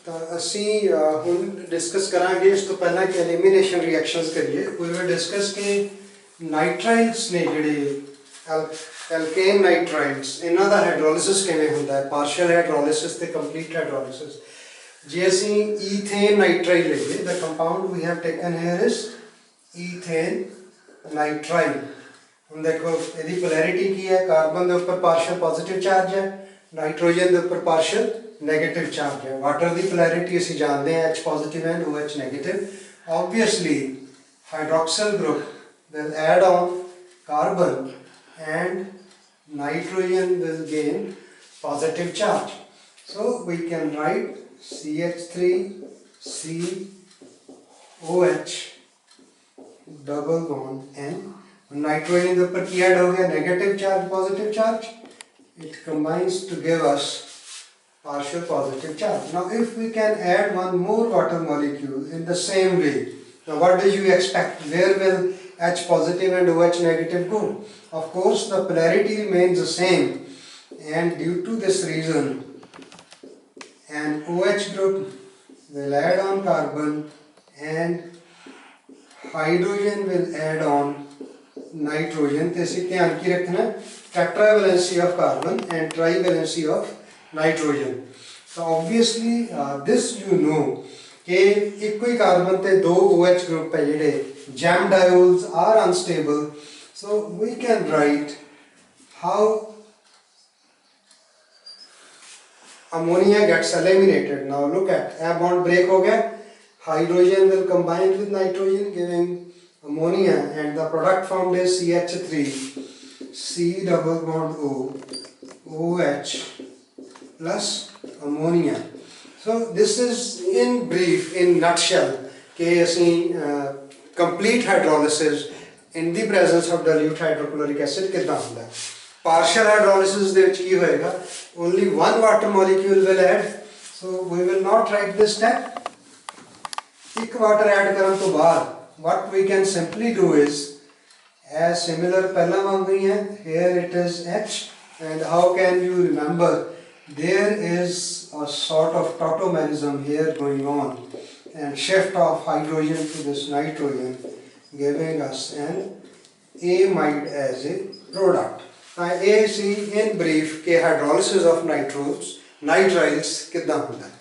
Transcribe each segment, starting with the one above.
ਤਾਂ ਅਸੀਂ ਹੁਣ ਡਿਸਕਸ ਕਰਾਂਗੇ ਇਸ ਤੋਂ ਪਹਿਲਾਂ ਕਿ ਐਲੀਮੀਨੇਸ਼ਨ ਰਿਐਕਸ਼ਨਸ ਕਰੀਏ। ਵੀ ਵਿਲ ਡਿਸਕਸ ਕਿ ਨਾਈਟ੍ਰਾਈਲਸ ਨੇ ਜਿਹੜੇ ਐਲਕੇਨ ਨਾਈਟ੍ਰਾਈਲਸ, ਇਹਨਾਂ ਦਾ ਹਾਈਡਰੋਲਿਸਿਸ ਕਿਵੇਂ ਹੁੰਦਾ ਹੈ, ਪਾਰਸ਼ਲ ਹਾਈਡਰੋਲਿਸਿਸ ਤੇ ਕੰਪਲੀਟ ਹਾਈਡਰੋਲਿਸਿਸ। ਜੇ ਅਸੀਂ ਈਥੇਨ ਨਾਈਟ੍ਰਾਈਲ ਲਈਏ, the compound we have taken here is ethane nitrile. ਹੁਣ ਦੇਖੋ ਇਹਦੀ ਪੋਲੈਰਿਟੀ ਕੀ ਹੈ, ਕਾਰਬਨ ਦੇ ਉੱਪਰ ਪਾਰਸ਼ਲ ਪੋਜ਼ਿਟਿਵ ਚਾਰਜ ਹੈ, ਨਾਈਟ੍ਰੋਜਨ ਦੇ ਉੱਪਰ ਪਾਰਸ਼ਲ नेगेटिव चार्ज है। वाटर की पोलैरिटी असी जानते हैं H positive and OH negative. Obviously hydroxyl group will add on carbon and nitrogen will gain positive charge. So we can write CH3COH double bond N। Nitrogen के ऊपर की add हो गया negative charge positive charge, it combines to give us partial positive charge. Now if we can add one more water molecule in the same way, now what do you expect? Where will H positive and OH negative go? Of course the polarity remains the same, and due to this reason an OH group will add on carbon and hydrogen will add on nitrogen। तो इसे ध्यान की रखना, tetravalency of carbon and trivalency of nitrogen. तो obviously this you know कि एक ही carbon ते दो OH ग्रुप है जिहड़े gem diols are unstable. So we can write how ammonia gets eliminated. Now look at, a bond break हो गया, hydrogen will combine with nitrogen giving ammonia and the product formed is CH3 C double bond O OH plus ammonia। So this is in brief, in nutshell, कि असी complete hydrolysis in the presence of dilute hydrochloric acid कितना होता है। partial hydrolysis दे विच की होएगा, only one water molecule will add, so we will not write this step। एक water add करने तो बाद what we can simply do is, as similar पहला मांग रही है, here it is H, and how can you remember? There is a sort of tautomerism here going on, and shift of hydrogen to this nitrogen giving us an amide as a product। Now A see in brief के hydrolysis of nitriles कितना होता है।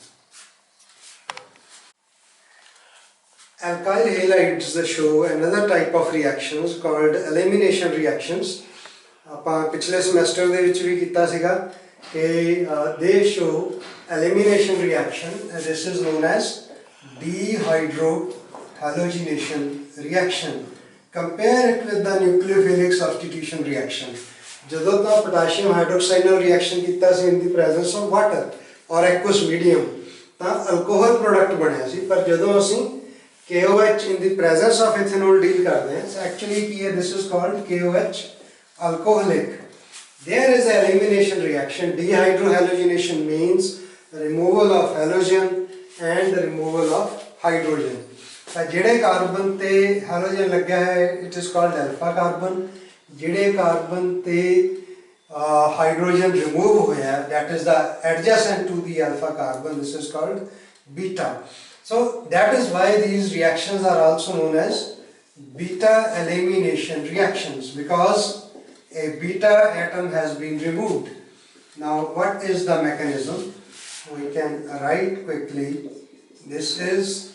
Alkyl halides show another type of reactions called elimination reactions। ਆਪਾਂ पिछले semester ਦੇ ਵਿੱਚ ਵੀ ਕੀਤਾ ਸੀਗਾ they show elimination reaction, and this is known as dehydrohalogenation reaction। Compare it with the nucleophilic substitution reaction। ਜਦੋਂ ਤਾਂ potassium hydroxide ਨਾਲ reaction ਕੀਤਾ ਸੀ in the presence of water or aqueous medium ਤਾਂ alcohol product ਬਣਿਆ ਸੀ, ਪਰ ਜਦੋਂ ਅਸੀਂ KOH in the presence of ethanol deal ਕਰਦੇ ਹਾਂ, actually ਕੀ ਹੈ, this is called KOH alcoholic। There is an elimination reaction। Dehydrohalogenation means the removal of halogen and the removal of hydrogen। जिहड़े carbon ते halogen लगा है it is called alpha carbon। जिहड़े carbon ते hydrogen remove होया that is the adjacent to the alpha carbon, this is called beta। So that is why these reactions are also known as beta elimination reactions, because a beta atom has been removed। Now what is the mechanism? We can write quickly, this is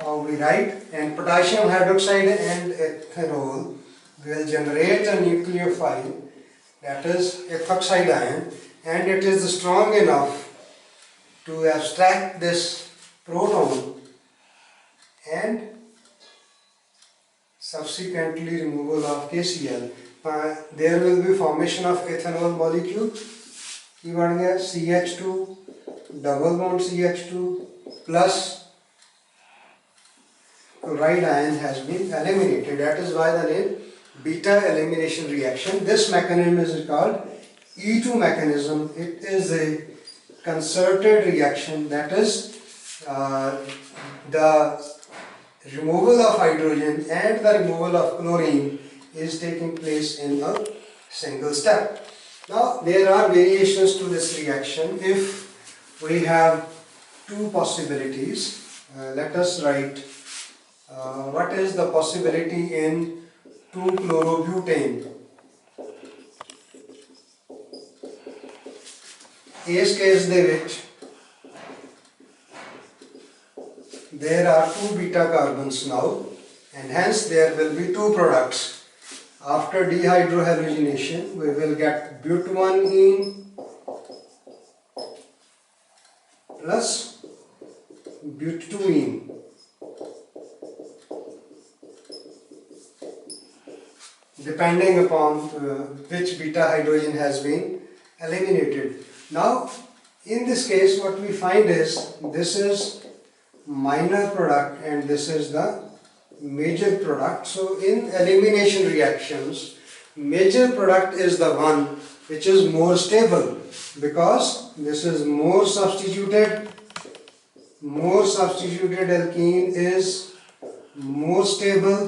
how we write, and potassium hydroxide and ethanol will generate a nucleophile, that is ethoxide ion, and it is strong enough to abstract this proton and subsequently removal of KCl। there will be formation of ethanol molecule, की बन गया CH2 double bond CH2 plus chloride ion has been eliminated। that is why the name beta elimination reaction। this mechanism is called E2 mechanism। it is a concerted reaction, that is the removal of hydrogen and the removal of chlorine is taking place in a single step। Now there are variations to this reaction। if we have two possibilities. Let us write what is the possibility in 2-chlorobutane. ਇਸ case ਦੇ ਵਿੱਚ there are two beta carbons now, and hence there will be two products. After dehydrohalogenation we will get but1ene plus but2ene. Depending upon which beta hydrogen has been eliminated. Now in this case what we find is this is minor product and this is the major product. So in elimination reactions, major product is the one which is more stable because this is more substituted alkene is more stable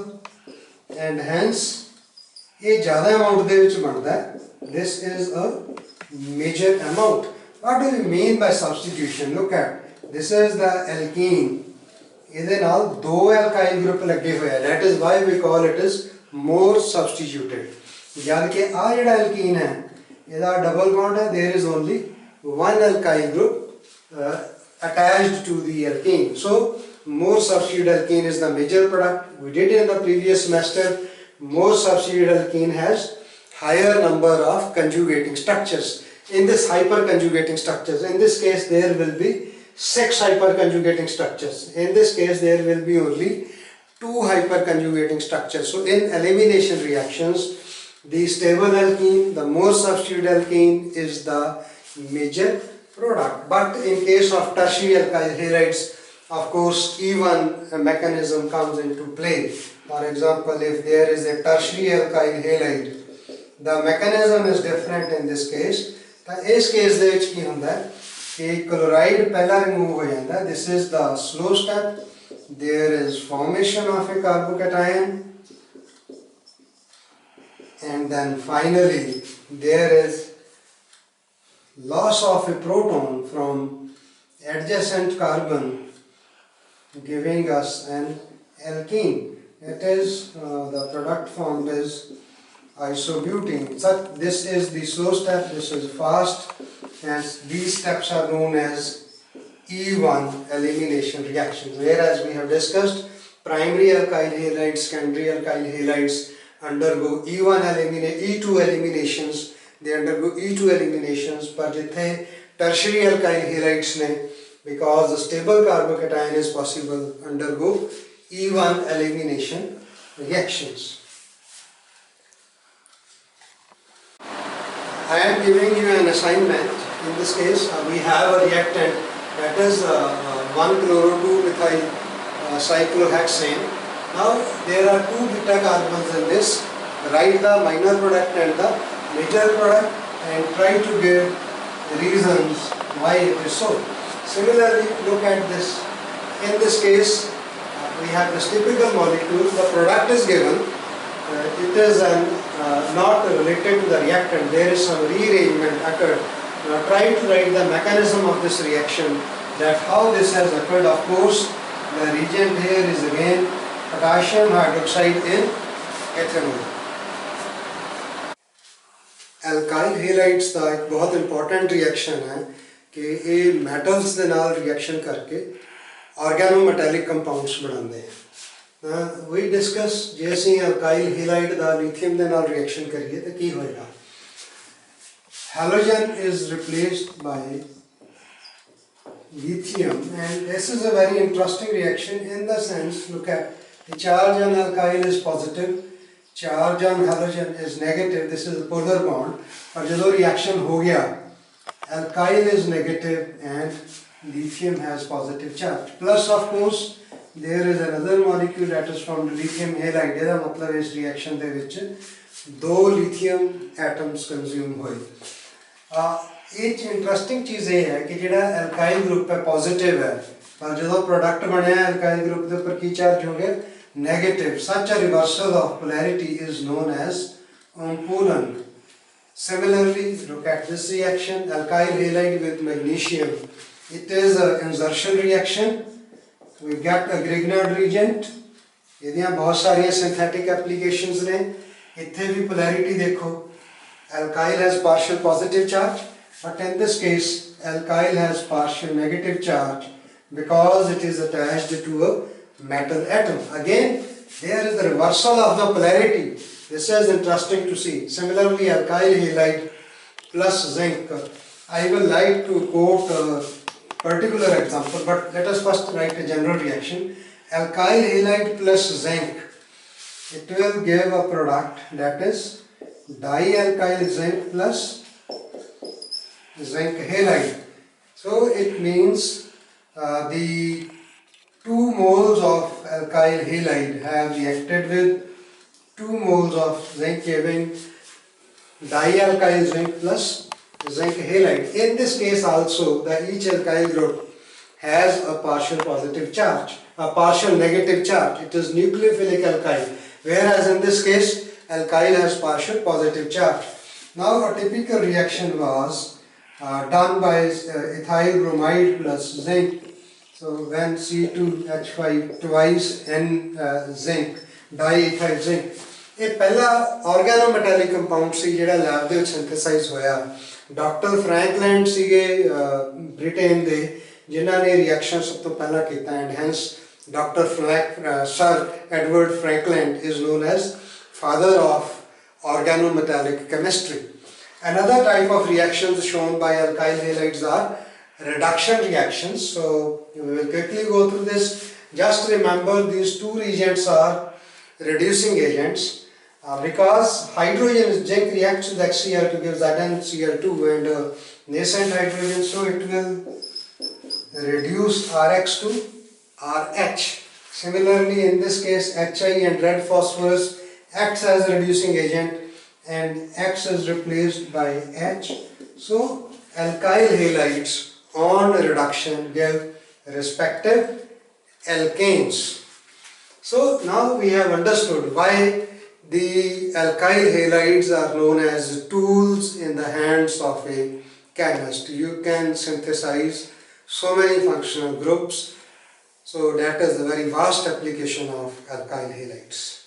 and hence ये ज़्यादा amount दे विच बनता है. This is a major amount. What do we mean by substitution? Look at this is the alkene. ਇਹਦੇ ਨਾਲ ਦੋ alkyl group ਲੱਗੇ ਹੋਏ ਆ. That is why we call it as more substituted. ਜਦ ਕਿ ਆ ਜਿਹੜਾ alkene ਹੈ ਇਹਦਾ double bond है. There is only one alkyl group attached to the alkene. So more substituted alkene is the major product. We did in the previous semester. More substituted alkene has higher number of conjugating structures. In this hyperconjugating structures, in this case there will be 6 hyperconjugating structures. In this case there will be only 2 hyperconjugating structures. So in elimination reactions, the stable alkene, the more substituted alkene is the major product. But in case of tertiary alkyl halides, of course E1 mechanism comes into play. For example, if there is a tertiary alkyl halide, the mechanism is different in this case. तो इस case ਦੇ ਵਿੱਚ ਕੀ ਹੁੰਦਾ ਹੈ कि chloride पहला remove हो जाता है. This is the slow step. There is formation of a carbocation and then finally there is loss of a proton from adjacent carbon giving us an alkene. It is the product formed is isobutene. So this is the slow step, this is fast, and these steps are known as E1 elimination reactions. Whereas we have discussed primary alkyl halides, secondary alkyl halides undergo E2 eliminations. They undergo E2 eliminations, but jithe tertiary alkyl halides ne, because the stable carbocation is possible, undergo E1 elimination reactions. I am giving you an assignment. In this case, we have a reactant that is 1-chloro-2-methyl cyclohexane. Now there are 2 beta carbons in this. Write the minor product and the major product and try to give reasons why it is so. Similarly, look at this. In this case, we have this typical molecule. The product is given. It is not related to the reactant. There is some rearrangement occurred. Now try to write the mechanism of this reaction, that how this has occurred. Of course, the reagent here is again potassium hydroxide in ethanol. Alkyl halides का एक बहुत important reaction है कि ये metals ਦੇ ਨਾਲ reaction करके organometallic compounds ਬਣਾਉਂਦੇ हैं. We discuss ਜੇ ਅਸੀਂ alkyl halide ਦਾ lithium ਦੇ ਨਾਲ reaction ਕਰੀਏ ਤਾਂ ਕੀ ਹੋਏਗਾ. Halogen is replaced by lithium, and this is a very interesting reaction in the sense, look at the charge on alkyl is positive, charge on halogen is negative. This is a polar bond. और जब reaction हो गया, alkyl is negative and lithium has positive charge. Plus, of course, there is another molecule that is from lithium halide. ਇਹਦਾ मतलब इस reaction ਦੇ ਵਿੱਚ 2 lithium atoms consume ਹੋਏ. एक इंटरेस्टिंग चीज़ ये है कि ਜਿਹੜਾ alkyl group है पॉजिटिव है, पर ਜਦੋਂ प्रोडक्ट ਬਣਿਆ alkyl group ਦੇ ਉੱਪਰ ਕੀ ਚਾਰਜ ਹੋ ਗਿਆ, negative. Such a reversal of polarity is known as Ompolan. Similarly, look at this reaction. Alkyl halide with magnesium It is an insertion reaction. We get a Grignard reagent. ਇਹਦੀਆਂ ਬਹੁਤ ਸਾਰੀਆਂ synthetic applications ਨੇ. ਇੱਥੇ ਵੀ polarity ਦੇਖੋ. Alkyl has partial positive charge, but in this case alkyl has partial negative charge because it is attached to a metal atom. Again, there is the reversal of the polarity. This is interesting to see. Similarly, alkyl halide plus zinc. I will like to quote a particular example, but let us first write a general reaction. Alkyl halide plus zinc, it will give a product that is dialkyl zinc plus zinc halide. So it means the 2 moles of alkyl halide have reacted with 2 moles of zinc, giving dialkyl zinc plus zinc halide. In this case also, each alkyl group has a partial positive charge, a partial negative charge. It is nucleophilic alkyl, whereas in this case alkyl has partial positive charge. Now a typical reaction was done by ethyl bromide plus zinc. So when C2H5 twice N zinc, diethyl zinc. ਇਹ ਪਹਿਲਾ organometallic compound ਸੀ ਜਿਹੜਾ lab ਦੇ ਵਿੱਚ synthesise ਹੋਇਆ. Doctor ਫਰੈਂਕਲੈਂਡ ਸੀਗੇ Britain ਦੇ, ਜਿਨ੍ਹਾਂ ਨੇ ਰਿਐਕਸ਼ਨ ਸਭ ਤੋਂ ਪਹਿਲਾਂ ਕੀਤਾ, and hence doctor sir Edward Frankland is known as father of organometallic chemistry. Another type of reactions shown by alkyl halides are reduction reactions. So we will quickly go through this. Just remember, these 2 reagents are reducing agents. Because hydrogen zinc reacts with HCl to give ZnCl2 and nascent hydrogen, so it will reduce Rx to RH. Similarly, in this case, Hi and red phosphorus acts as a reducing agent and X is replaced by H. So alkyl halides on reduction give respective alkanes. So now we have understood why the alkyl halides are known as tools in the hands of a chemist. You can synthesize so many functional groups. So that is the very vast application of alkyl halides.